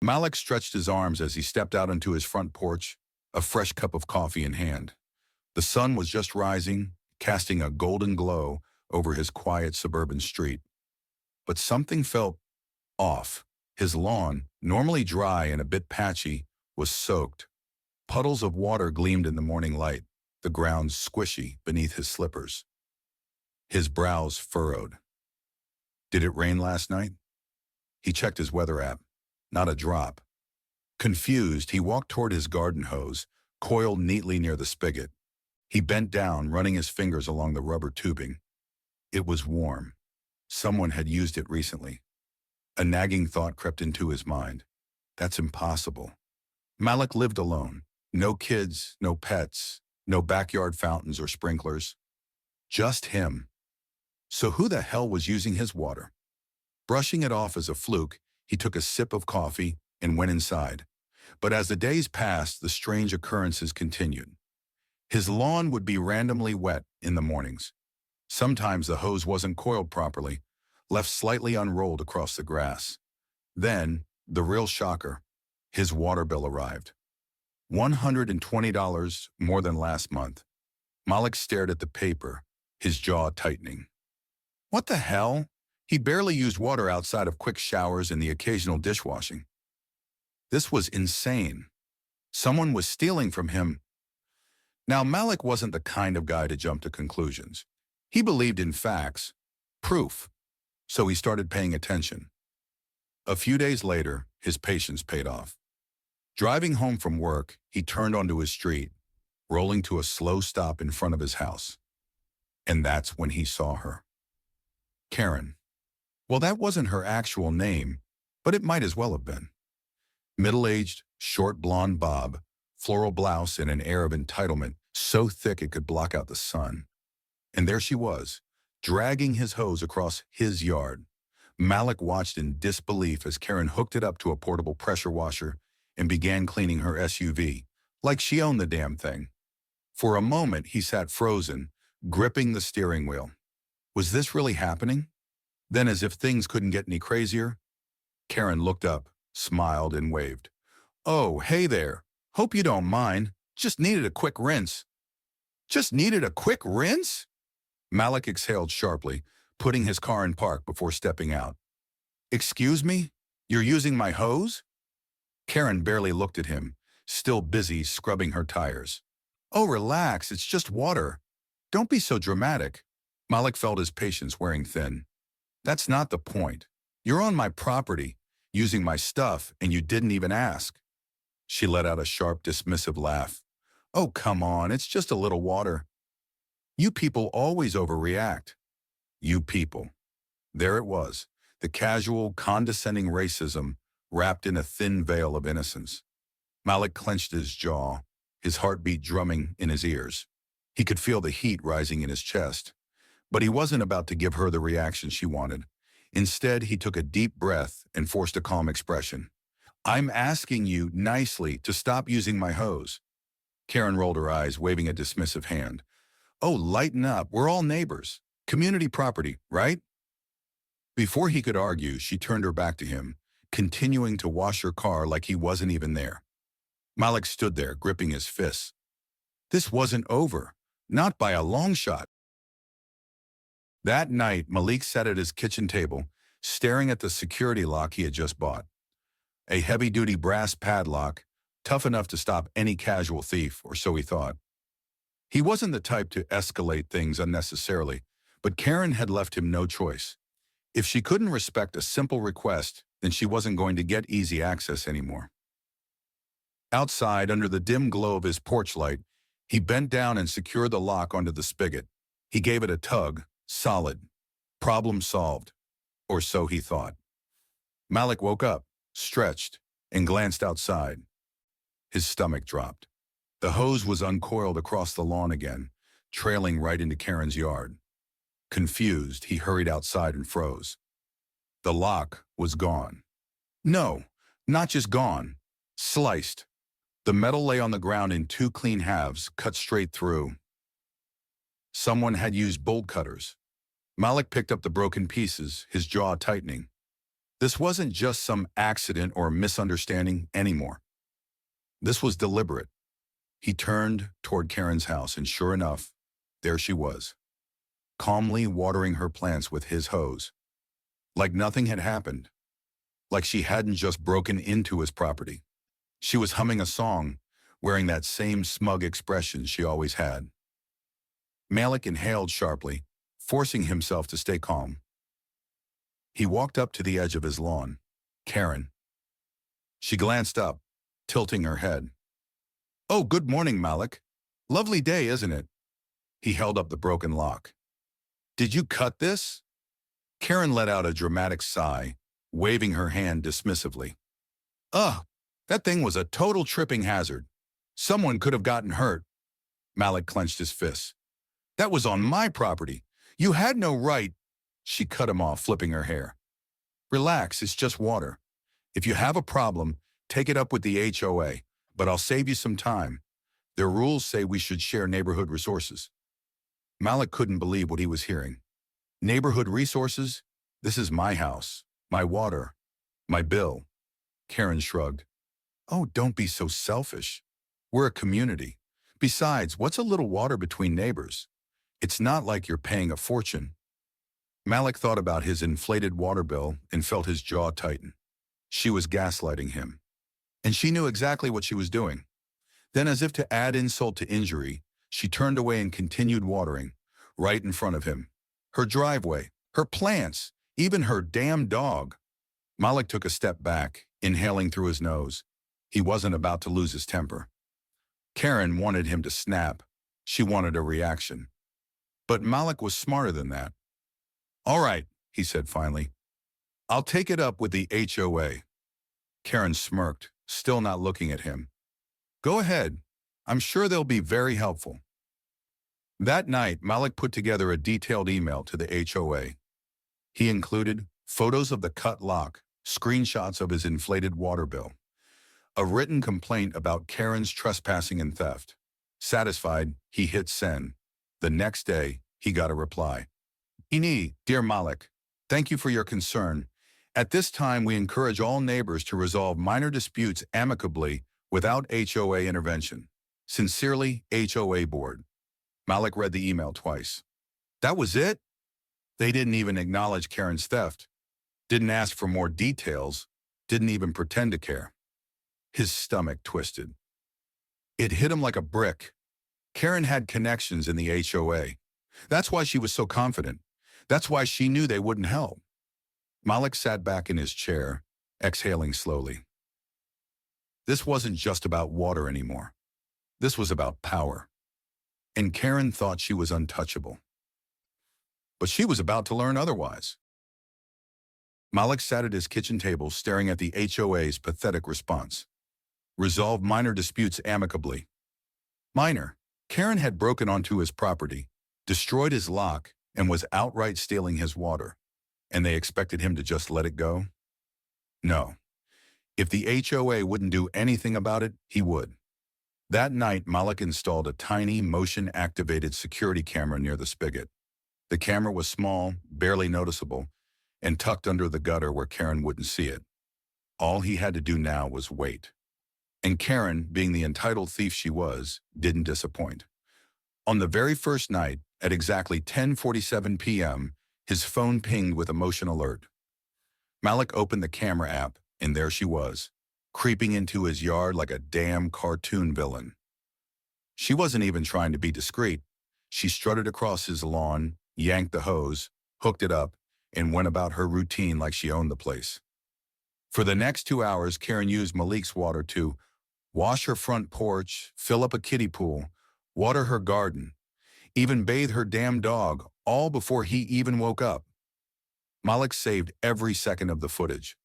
Malik stretched his arms as he stepped out onto his front porch, a fresh cup of coffee in hand. The sun was just rising, casting a golden glow over his quiet suburban street. But something felt off. His lawn, normally dry and a bit patchy, was soaked. Puddles of water gleamed in the morning light, the ground squishy beneath his slippers. His brows furrowed. Did it rain last night? He checked his weather app. Not a drop. Confused, he walked toward his garden hose, coiled neatly near the spigot. He bent down, running his fingers along the rubber tubing. It was warm. Someone had used it recently. A nagging thought crept into his mind. That's impossible. Malik lived alone. No kids, no pets, no backyard fountains or sprinklers. Just him. So who the hell was using his water? Brushing it off as a fluke, he took a sip of coffee and went inside. But as the days passed, the strange occurrences continued. His lawn would be randomly wet in the mornings. Sometimes the hose wasn't coiled properly, left slightly unrolled across the grass. Then, the real shocker, his water bill arrived. $120 more than last month. Malik stared at the paper, his jaw tightening. What the hell? He barely used water outside of quick showers and the occasional dishwashing. This was insane. Someone was stealing from him. Now, Malik wasn't the kind of guy to jump to conclusions. He believed in facts, proof, so he started paying attention. A few days later, his patience paid off. Driving home from work, he turned onto his street, rolling to a slow stop in front of his house. And that's when he saw her. Karen. Well, that wasn't her actual name, but it might as well have been. Middle-aged, short blonde bob, floral blouse and an air of entitlement so thick it could block out the sun. And there she was, dragging his hose across his yard. Malik watched in disbelief as Karen hooked it up to a portable pressure washer and began cleaning her SUV, like she owned the damn thing. For a moment, he sat frozen, gripping the steering wheel. Was this really happening? Then, as if things couldn't get any crazier, Karen looked up, smiled, and waved. Oh, hey there. Hope you don't mind. Just needed a quick rinse. Just needed a quick rinse? Malik exhaled sharply, putting his car in park before stepping out. Excuse me? You're using my hose? Karen barely looked at him, still busy scrubbing her tires. Oh, relax, it's just water. Don't be so dramatic. Malik felt his patience wearing thin. That's not the point. You're on my property, using my stuff, and you didn't even ask. She let out a sharp, dismissive laugh. Oh, come on, it's just a little water. You people always overreact. You people. There it was, the casual, condescending racism wrapped in a thin veil of innocence. Malik clenched his jaw, his heartbeat drumming in his ears. He could feel the heat rising in his chest. But he wasn't about to give her the reaction she wanted. Instead, he took a deep breath and forced a calm expression. I'm asking you nicely to stop using my hose. Karen rolled her eyes, waving a dismissive hand. Oh, lighten up. We're all neighbors. Community property, right? Before he could argue, she turned her back to him, continuing to wash her car like he wasn't even there. Malik stood there, gripping his fists. This wasn't over. Not by a long shot. That night, Malik sat at his kitchen table, staring at the security lock he had just bought. A heavy-duty brass padlock, tough enough to stop any casual thief, or so he thought. He wasn't the type to escalate things unnecessarily, but Karen had left him no choice. If she couldn't respect a simple request, then she wasn't going to get easy access anymore. Outside, under the dim glow of his porch light, he bent down and secured the lock onto the spigot. He gave it a tug, solid. Problem solved. Or so he thought. Malik woke up, stretched, and glanced outside. His stomach dropped. The hose was uncoiled across the lawn again, trailing right into Karen's yard. Confused, he hurried outside and froze. The lock was gone. No, not just gone. Sliced. The metal lay on the ground in two clean halves, cut straight through. Someone had used bolt cutters. Malik picked up the broken pieces, his jaw tightening. This wasn't just some accident or misunderstanding anymore. This was deliberate. He turned toward Karen's house, and sure enough, there she was, calmly watering her plants with his hose. Like nothing had happened. Like she hadn't just broken into his property. She was humming a song, wearing that same smug expression she always had. Malik inhaled sharply, forcing himself to stay calm. He walked up to the edge of his lawn. Karen. She glanced up, tilting her head. "Oh, good morning, Malik. Lovely day, isn't it?" He held up the broken lock. "Did you cut this?" Karen let out a dramatic sigh, waving her hand dismissively. "Ugh, that thing was a total tripping hazard. Someone could have gotten hurt." Malik clenched his fists. "That was on my property. You had no right." She cut him off, flipping her hair. "Relax, it's just water. If you have a problem, take it up with the HOA, but I'll save you some time. Their rules say we should share neighborhood resources." Malik couldn't believe what he was hearing. Neighborhood resources? This is my house, my water, my bill. Karen shrugged. "Oh, don't be so selfish. We're a community. Besides, what's a little water between neighbors? It's not like you're paying a fortune." Malik thought about his inflated water bill and felt his jaw tighten. She was gaslighting him. And she knew exactly what she was doing. Then, as if to add insult to injury, she turned away and continued watering, right in front of him. Her driveway, her plants, even her damn dog. Malik took a step back, inhaling through his nose. He wasn't about to lose his temper. Karen wanted him to snap. She wanted a reaction. But Malik was smarter than that. "All right," he said finally. "I'll take it up with the HOA." Karen smirked, still not looking at him. "Go ahead. I'm sure they'll be very helpful." That night, Malik put together a detailed email to the HOA. He included photos of the cut lock, screenshots of his inflated water bill, a written complaint about Karen's trespassing and theft. Satisfied, he hit send. The next day, he got a reply. "Dear Malik, thank you for your concern. At this time, we encourage all neighbors to resolve minor disputes amicably without HOA intervention. Sincerely, HOA Board." Malik read the email twice. That was it? They didn't even acknowledge Karen's theft, didn't ask for more details, didn't even pretend to care. His stomach twisted. It hit him like a brick. Karen had connections in the HOA. That's why she was so confident. That's why she knew they wouldn't help. Malik sat back in his chair, exhaling slowly. This wasn't just about water anymore. This was about power. And Karen thought she was untouchable. But she was about to learn otherwise. Malik sat at his kitchen table staring at the HOA's pathetic response. Resolve minor disputes amicably. Minor. Karen had broken onto his property, destroyed his lock, and was outright stealing his water. And they expected him to just let it go? No. If the HOA wouldn't do anything about it, he would. That night, Malik installed a tiny, motion-activated security camera near the spigot. The camera was small, barely noticeable, and tucked under the gutter where Karen wouldn't see it. All he had to do now was wait. And Karen, being the entitled thief she was, didn't disappoint. On the very first night, at exactly 10:47 p.m., his phone pinged with a motion alert. Malik opened the camera app, and there she was, creeping into his yard like a damn cartoon villain. She wasn't even trying to be discreet. She strutted across his lawn, yanked the hose, hooked it up, and went about her routine like she owned the place. For the next 2 hours, Karen used Malik's water to wash her front porch, fill up a kiddie pool, water her garden, even bathe her damn dog, all before he even woke up. Malik saved every second of the footage.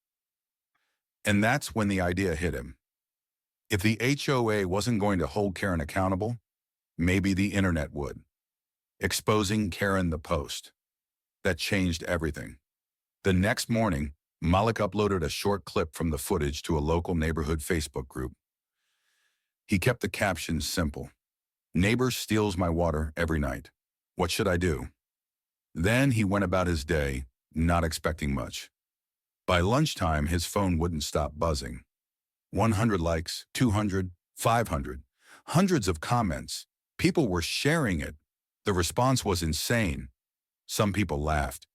And that's when the idea hit him. If the HOA wasn't going to hold Karen accountable, maybe the internet would. Exposing Karen the Post. That changed everything. The next morning, Malik uploaded a short clip from the footage to a local neighborhood Facebook group. He kept the captions simple. "Neighbor steals my water every night. What should I do?" Then he went about his day, not expecting much. By lunchtime, his phone wouldn't stop buzzing. 100 likes, 200, 500, hundreds of comments. People were sharing it. The response was insane. Some people laughed.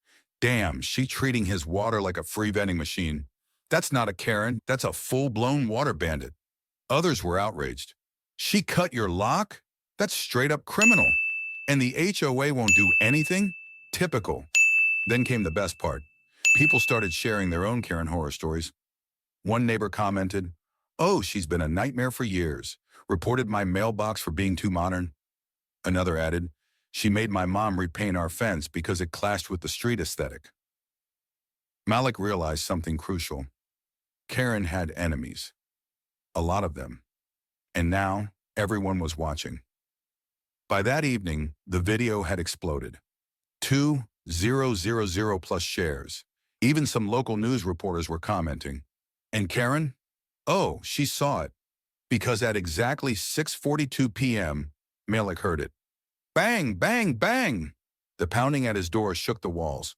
Damn, she treating his water like a free vending machine. That's not a Karen, that's a full-blown water bandit. Others were outraged. She cut your lock? That's straight up criminal. And the HOA won't do anything? Typical. Then came the best part. People started sharing their own Karen horror stories. One neighbor commented, "Oh, she's been a nightmare for years. Reported my mailbox for being too modern." Another added, "She made my mom repaint our fence because it clashed with the street aesthetic." Malik realized something crucial. Karen had enemies. A lot of them. And now, everyone was watching. By that evening, the video had exploded. 2,000 plus shares. Even some local news reporters were commenting. And Karen? Oh, she saw it. Because at exactly 6:42 p.m., Malik heard it. Bang, bang, bang! The pounding at his door shook the walls.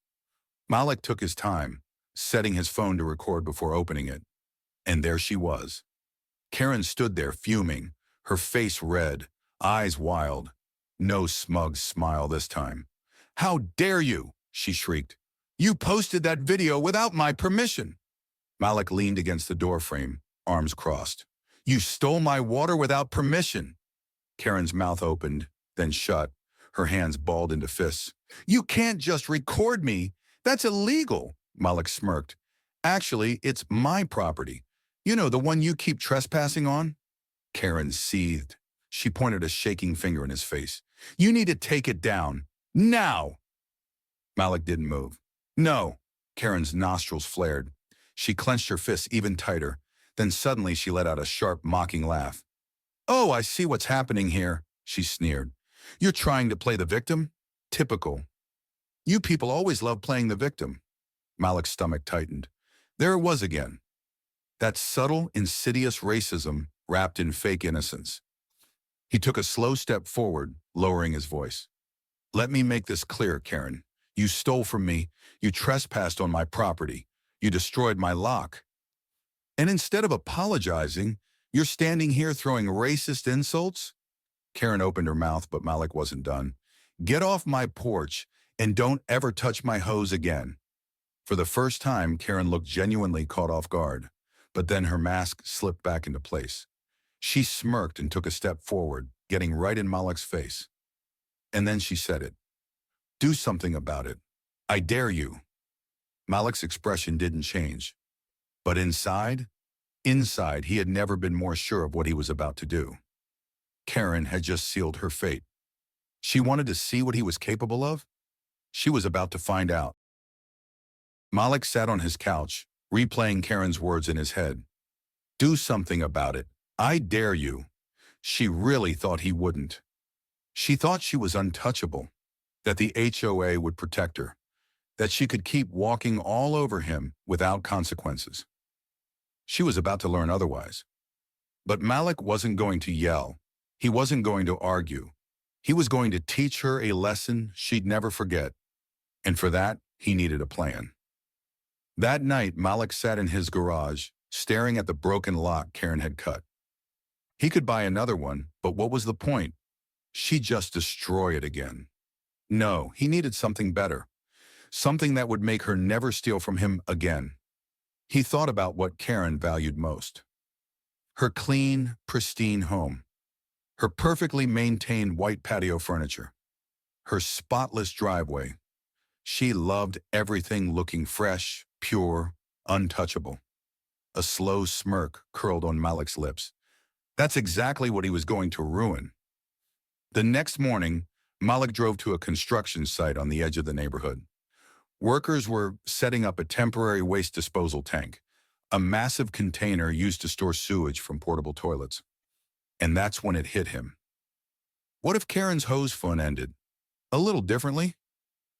Malik took his time, setting his phone to record before opening it. And there she was. Karen stood there fuming, her face red, eyes wild. No smug smile this time. "How dare you!" she shrieked. "You posted that video without my permission." Malik leaned against the doorframe, arms crossed. "You stole my water without permission." Karen's mouth opened, then shut, her hands balled into fists. "You can't just record me. That's illegal," Malik smirked. "Actually, it's my property. You know, the one you keep trespassing on?" Karen seethed. She pointed a shaking finger in his face. "You need to take it down. Now!" Malik didn't move. "No." Karen's nostrils flared. She clenched her fists even tighter. Then suddenly she let out a sharp, mocking laugh. "Oh, I see what's happening here," she sneered. "You're trying to play the victim? Typical. You people always love playing the victim." Malik's stomach tightened. There it was again. That subtle, insidious racism wrapped in fake innocence. He took a slow step forward, lowering his voice. "Let me make this clear, Karen. You stole from me. You trespassed on my property. You destroyed my lock. And instead of apologizing, you're standing here throwing racist insults?" Karen opened her mouth, but Malik wasn't done. "Get off my porch and don't ever touch my hose again." For the first time, Karen looked genuinely caught off guard, but then her mask slipped back into place. She smirked and took a step forward, getting right in Malik's face. And then she said it. "Do something about it. I dare you." Malik's expression didn't change. But inside he had never been more sure of what he was about to do. Karen had just sealed her fate. She wanted to see what he was capable of. She was about to find out. Malik sat on his couch, replaying Karen's words in his head. "Do something about it. I dare you." She really thought he wouldn't. She thought she was untouchable, that the HOA would protect her, that she could keep walking all over him without consequences. She was about to learn otherwise. But Malik wasn't going to yell. He wasn't going to argue. He was going to teach her a lesson she'd never forget. And for that, he needed a plan. That night, Malik sat in his garage, staring at the broken lock Karen had cut. He could buy another one, but what was the point? She'd just destroy it again. No, he needed something better. Something that would make her never steal from him again. He thought about what Karen valued most. Her clean, pristine home. Her perfectly maintained white patio furniture. Her spotless driveway. She loved everything looking fresh, pure, untouchable. A slow smirk curled on Malik's lips. That's exactly what he was going to ruin. The next morning, Malik drove to a construction site on the edge of the neighborhood. Workers were setting up a temporary waste disposal tank, a massive container used to store sewage from portable toilets. And that's when it hit him. What if Karen's hose fun ended? A little differently?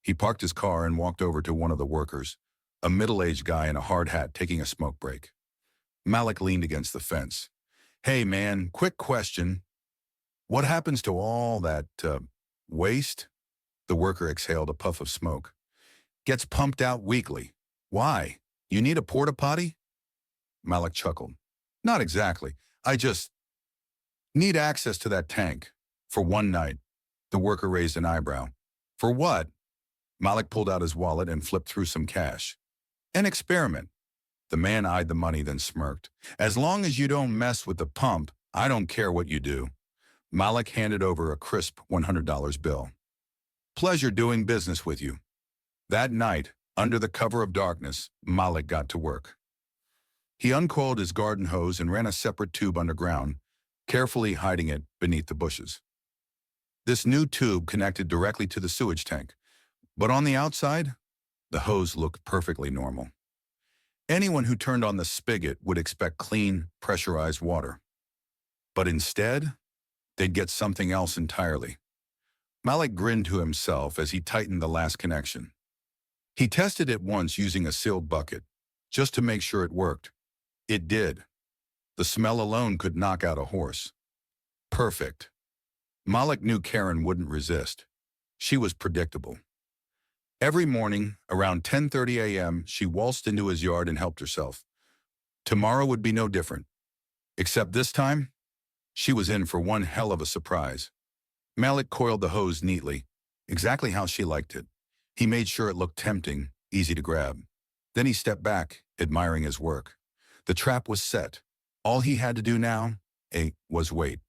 He parked his car and walked over to one of the workers, a middle-aged guy in a hard hat taking a smoke break. Malik leaned against the fence. "Hey man, quick question. What happens to all that, waste?" The worker exhaled a puff of smoke. "Gets pumped out weekly. Why?" You need a porta potty? Malik chuckled. Not exactly. I just need access to that tank. For one night. The worker raised an eyebrow. For what? Malik pulled out his wallet and flipped through some cash. An experiment. The man eyed the money, then smirked. As long as you don't mess with the pump, I don't care what you do. Malik handed over a crisp $100 bill. Pleasure doing business with you. That night, under the cover of darkness, Malik got to work. He uncoiled his garden hose and ran a separate tube underground, carefully hiding it beneath the bushes. This new tube connected directly to the sewage tank, but on the outside, the hose looked perfectly normal. Anyone who turned on the spigot would expect clean, pressurized water. But instead, they'd get something else entirely. Malik grinned to himself as he tightened the last connection. He tested it once using a sealed bucket, just to make sure it worked. It did. The smell alone could knock out a horse. Perfect. Malik knew Karen wouldn't resist. She was predictable. Every morning, around 10:30 a.m., she waltzed into his yard and helped herself. Tomorrow would be no different. Except this time, she was in for one hell of a surprise. Malik coiled the hose neatly, exactly how she liked it. He made sure it looked tempting, easy to grab. Then he stepped back, admiring his work. The trap was set. All he had to do now, was wait.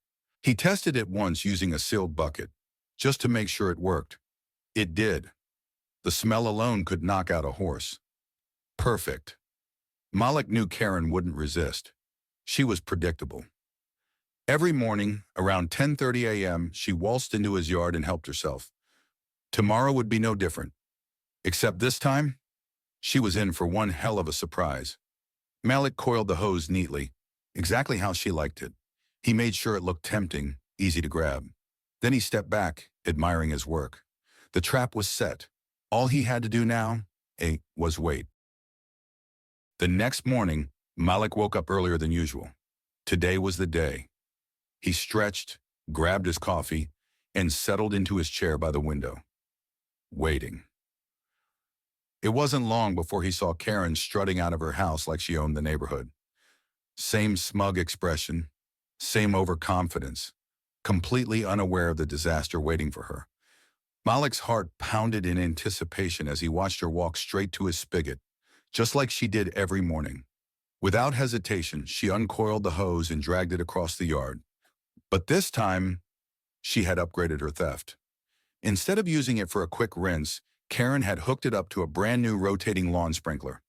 He tested it once using a sealed bucket, just to make sure it worked. It did. The smell alone could knock out a horse. Perfect. Malik knew Karen wouldn't resist. She was predictable. Every morning, around 10:30 a.m., she waltzed into his yard and helped herself. Tomorrow would be no different. Except this time, she was in for one hell of a surprise. Malik coiled the hose neatly, exactly how she liked it. He made sure it looked tempting, easy to grab. Then he stepped back, admiring his work. The trap was set. All he had to do now, was wait. The next morning, Malik woke up earlier than usual. Today was the day. He stretched, grabbed his coffee, and settled into his chair by the window. Waiting. It wasn't long before he saw Karen strutting out of her house like she owned the neighborhood. Same smug expression, same overconfidence, completely unaware of the disaster waiting for her. Malik's heart pounded in anticipation as he watched her walk straight to his spigot, just like she did every morning. Without hesitation, she uncoiled the hose and dragged it across the yard. But this time, she had upgraded her theft. Instead of using it for a quick rinse, Karen had hooked it up to a brand new rotating lawn sprinkler.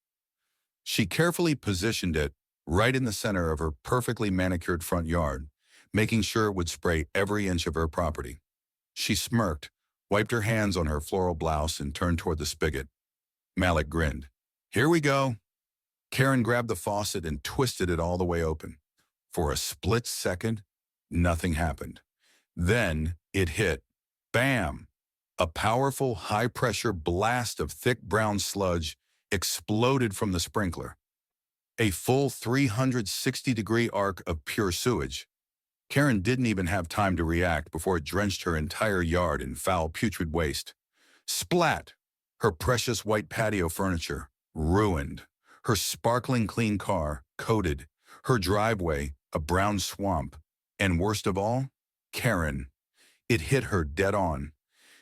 She carefully positioned it right in the center of her perfectly manicured front yard, making sure it would spray every inch of her property. She smirked, wiped her hands on her floral blouse, and turned toward the spigot. Malik grinned. Here we go. Karen grabbed the faucet and twisted it all the way open. For a split second, nothing happened. Then it hit. Bam! A powerful, high-pressure blast of thick brown sludge exploded from the sprinkler. A full 360-degree arc of pure sewage. Karen didn't even have time to react before it drenched her entire yard in foul, putrid waste. Splat! Her precious white patio furniture, ruined. Her sparkling clean car, coated. Her driveway, a brown swamp. And worst of all, Karen. It hit her dead on.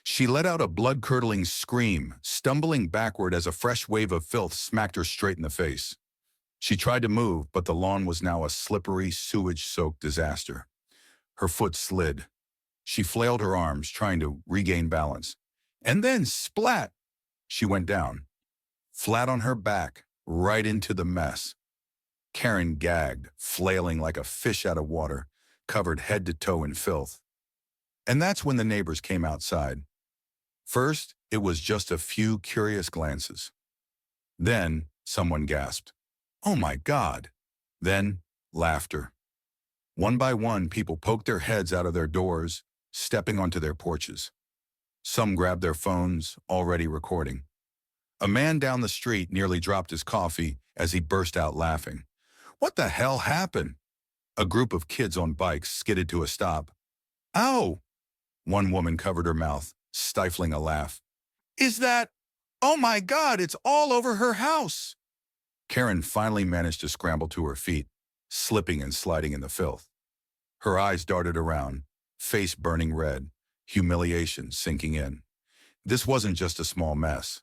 She let out a blood-curdling scream, stumbling backward as a fresh wave of filth smacked her straight in the face. She tried to move, but the lawn was now a slippery, sewage-soaked disaster. Her foot slid. She flailed her arms, trying to regain balance. And then, splat! She went down, flat on her back, right into the mess. Karen gagged, flailing like a fish out of water, covered head to toe in filth. And that's when the neighbors came outside. First, it was just a few curious glances. Then, someone gasped, "Oh my God!" Then, laughter. One by one, people poked their heads out of their doors, stepping onto their porches. Some grabbed their phones, already recording. A man down the street nearly dropped his coffee as he burst out laughing. "What the hell happened?" A group of kids on bikes skidded to a stop. "Ow!" One woman covered her mouth, stifling a laugh. "Is that? Oh my God, it's all over her house!" Karen finally managed to scramble to her feet, slipping and sliding in the filth. Her eyes darted around, face burning red, humiliation sinking in. This wasn't just a small mess.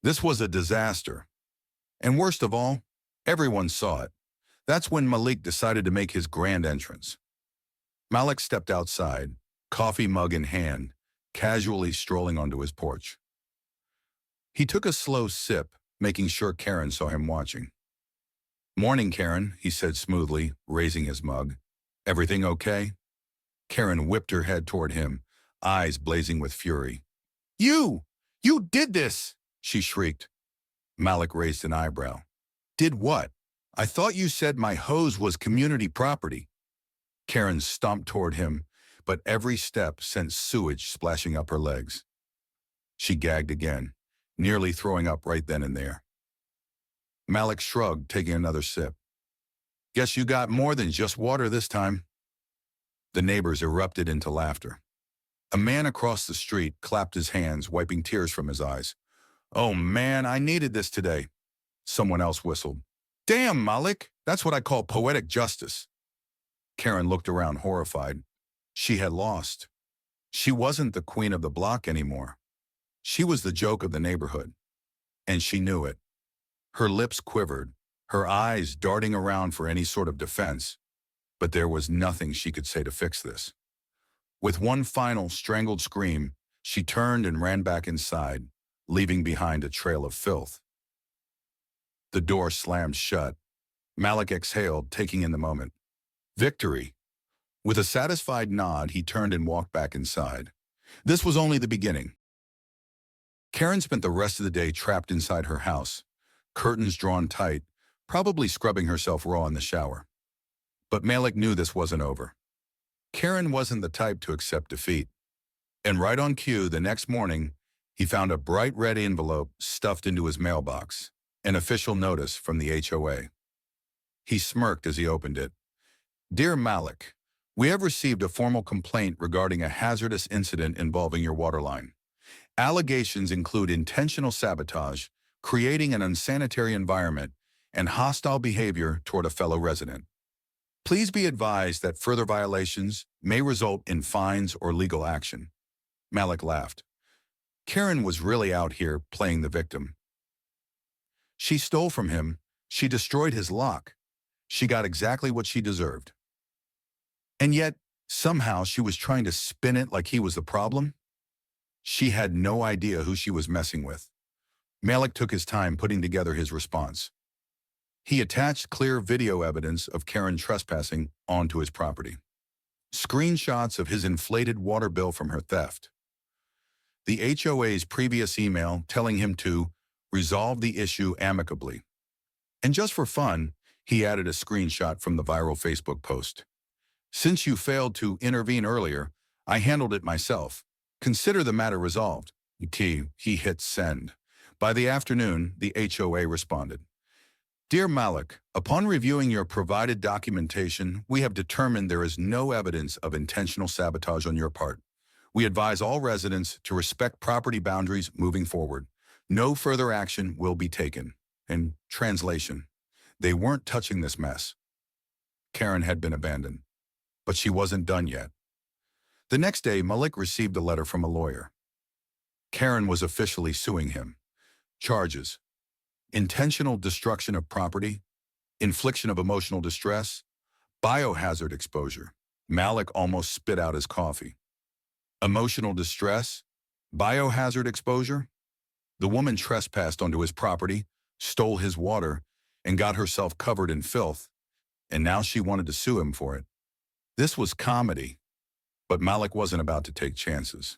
This was a disaster. And worst of all, everyone saw it. That's when Malik decided to make his grand entrance. Malik stepped outside, coffee mug in hand, casually strolling onto his porch. He took a slow sip, making sure Karen saw him watching. "Morning, Karen," he said smoothly, raising his mug. "Everything okay?" Karen whipped her head toward him, eyes blazing with fury. "You! You did this!" she shrieked. Malik raised an eyebrow. "Did what? I thought you said my hose was community property." Karen stomped toward him, but every step sent sewage splashing up her legs. She gagged again, nearly throwing up right then and there. Malik shrugged, taking another sip. "Guess you got more than just water this time." The neighbors erupted into laughter. A man across the street clapped his hands, wiping tears from his eyes. "Oh man, I needed this today." Someone else whistled. "Damn, Malik, that's what I call poetic justice." Karen looked around horrified. She had lost. She wasn't the queen of the block anymore. She was the joke of the neighborhood. And she knew it. Her lips quivered, her eyes darting around for any sort of defense. But there was nothing she could say to fix this. With one final strangled scream, she turned and ran back inside, leaving behind a trail of filth. The door slammed shut. Malik exhaled, taking in the moment. Victory. With a satisfied nod, he turned and walked back inside. This was only the beginning. Karen spent the rest of the day trapped inside her house, curtains drawn tight, probably scrubbing herself raw in the shower. But Malik knew this wasn't over. Karen wasn't the type to accept defeat. And right on cue, the next morning, he found a bright red envelope stuffed into his mailbox, an official notice from the HOA. He smirked as he opened it. "Dear Malik, we have received a formal complaint regarding a hazardous incident involving your water line. Allegations include intentional sabotage, creating an unsanitary environment, and hostile behavior toward a fellow resident. Please be advised that further violations may result in fines or legal action." Malik laughed. Karen was really out here playing the victim. She stole from him. She destroyed his lock. She got exactly what she deserved. And yet, somehow she was trying to spin it like he was the problem. She had no idea who she was messing with. Malik took his time putting together his response. He attached clear video evidence of Karen trespassing onto his property. Screenshots of his inflated water bill from her theft. The HOA's previous email telling him to resolve the issue amicably. And just for fun, he added a screenshot from the viral Facebook post. "Since you failed to intervene earlier, I handled it myself. Consider the matter resolved." He hit send. By the afternoon, the HOA responded. "Dear Malik, upon reviewing your provided documentation, we have determined there is no evidence of intentional sabotage on your part. We advise all residents to respect property boundaries moving forward. No further action will be taken." In translation, they weren't touching this mess. Karen had been abandoned. But she wasn't done yet. The next day, Malik received a letter from a lawyer. Karen was officially suing him. Charges: intentional destruction of property, infliction of emotional distress, biohazard exposure. Malik almost spit out his coffee. Emotional distress? Biohazard exposure? The woman trespassed onto his property, stole his water, and got herself covered in filth, and now she wanted to sue him for it. This was comedy, but Malik wasn't about to take chances.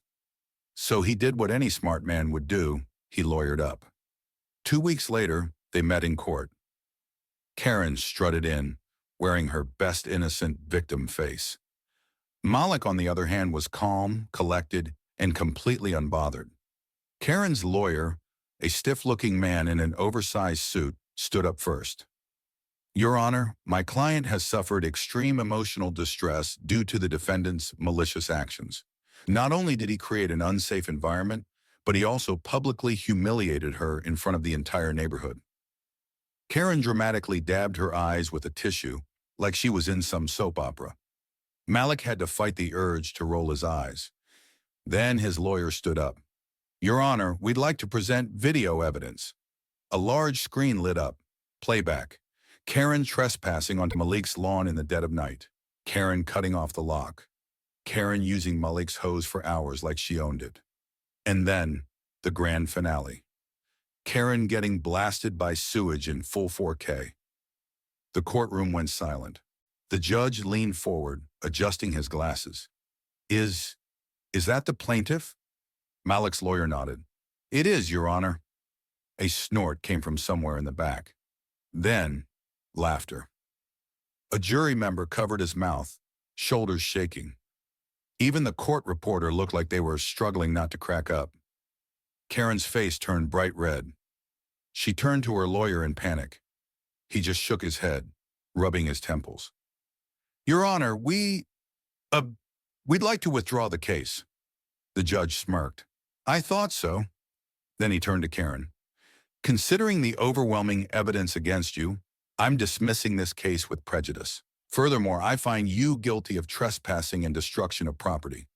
So he did what any smart man would do. He lawyered up. 2 weeks later, they met in court. Karen strutted in, wearing her best innocent victim face. Malik, on the other hand, was calm, collected, and completely unbothered. Karen's lawyer, a stiff-looking man in an oversized suit, stood up first. "Your Honor, my client has suffered extreme emotional distress due to the defendant's malicious actions. Not only did he create an unsafe environment, but he also publicly humiliated her in front of the entire neighborhood." Karen dramatically dabbed her eyes with a tissue, like she was in some soap opera. Malik had to fight the urge to roll his eyes. Then his lawyer stood up. "Your Honor, we'd like to present video evidence." A large screen lit up. Playback. Karen trespassing onto Malik's lawn in the dead of night. Karen cutting off the lock. Karen using Malik's hose for hours like she owned it. And then, the grand finale. Karen getting blasted by sewage in full 4K. The courtroom went silent. The judge leaned forward, adjusting his glasses. Is that the plaintiff?" Malik's lawyer nodded. "It is, Your Honor." A snort came from somewhere in the back. Then, laughter. A jury member covered his mouth, shoulders shaking. Even the court reporter looked like they were struggling not to crack up. Karen's face turned bright red. She turned to her lawyer in panic. He just shook his head, rubbing his temples. "Your Honor, we'd like to withdraw the case." The judge smirked. "I thought so." Then he turned to Karen. "Considering the overwhelming evidence against you, I'm dismissing this case with prejudice. Furthermore, I find you guilty of trespassing and destruction of property."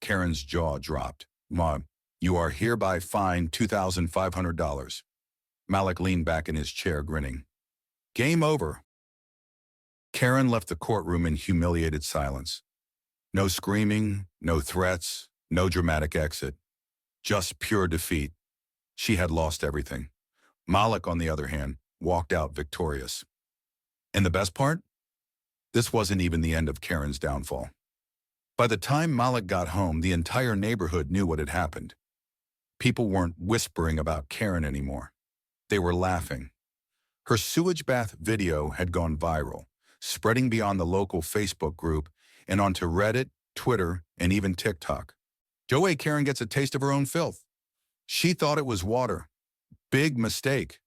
Karen's jaw dropped. "Ma, you are hereby fined $2,500. Malik leaned back in his chair, grinning. "Game over." Karen left the courtroom in humiliated silence. No screaming, no threats, no dramatic exit. Just pure defeat. She had lost everything. Malik, on the other hand, walked out victorious. And the best part? This wasn't even the end of Karen's downfall. By the time Malik got home, the entire neighborhood knew what had happened. People weren't whispering about Karen anymore. They were laughing. Her sewage bath video had gone viral, spreading beyond the local Facebook group and onto Reddit, Twitter, and even TikTok. HOA Karen gets a taste of her own filth. She thought it was water. Big mistake.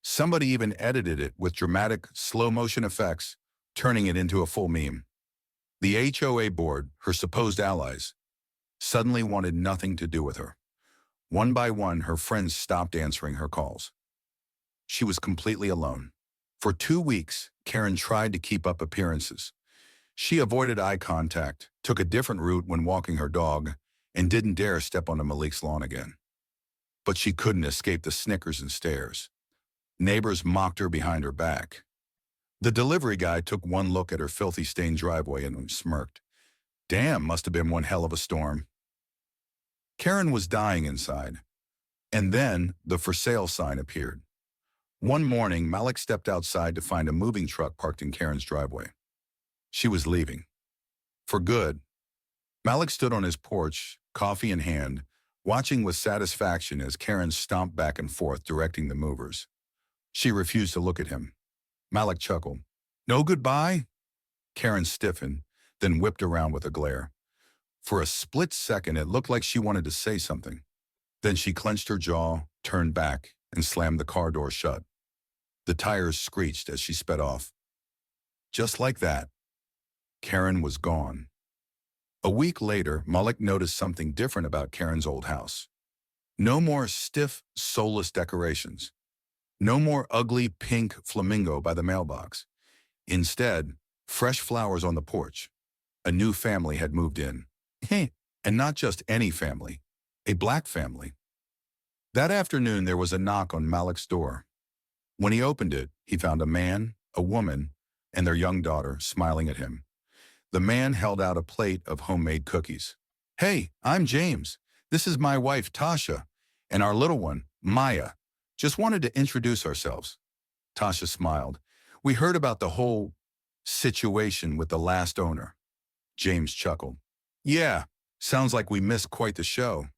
Somebody even edited it with dramatic slow-motion effects, turning it into a full meme. The HOA board, her supposed allies, suddenly wanted nothing to do with her. One by one, her friends stopped answering her calls. She was completely alone. For 2 weeks, Karen tried to keep up appearances. She avoided eye contact, took a different route when walking her dog, and didn't dare step onto Malik's lawn again. But she couldn't escape the snickers and stares. Neighbors mocked her behind her back. The delivery guy took one look at her filthy stained driveway and smirked. Damn, must have been one hell of a storm. Karen was dying inside. And then the for sale sign appeared. One morning, Malik stepped outside to find a moving truck parked in Karen's driveway. She was leaving. For good. Malik stood on his porch, coffee in hand, watching with satisfaction as Karen stomped back and forth directing the movers. She refused to look at him. Malik chuckled. "No goodbye?" Karen stiffened, then whipped around with a glare. For a split second, it looked like she wanted to say something. Then she clenched her jaw, turned back, and slammed the car door shut. The tires screeched as she sped off. Just like that, Karen was gone. A week later, Malik noticed something different about Karen's old house. No more stiff, soulless decorations. No more ugly pink flamingo by the mailbox. Instead, fresh flowers on the porch. A new family had moved in. And not just any family, a black family. That afternoon, there was a knock on Malik's door. When he opened it, he found a man, a woman, and their young daughter smiling at him. The man held out a plate of homemade cookies. "Hey, I'm James. This is my wife, Tasha, and our little one, Maya. Just wanted to introduce ourselves." Tasha smiled. "We heard about the whole situation with the last owner." James chuckled. "Yeah, sounds like we missed quite the show."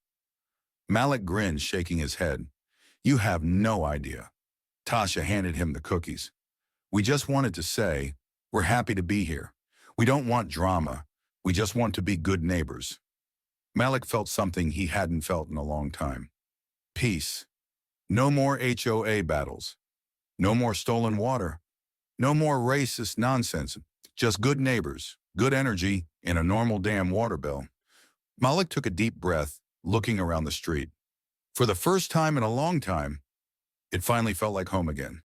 Malik grinned, shaking his head. "You have no idea." Tasha handed him the cookies. "We just wanted to say, we're happy to be here. We don't want drama. We just want to be good neighbors." Malik felt something he hadn't felt in a long time. Peace. No more HOA battles. No more stolen water. No more racist nonsense. Just good neighbors, good energy, and a normal damn water bill. Malik took a deep breath, looking around the street. For the first time in a long time, it finally felt like home again.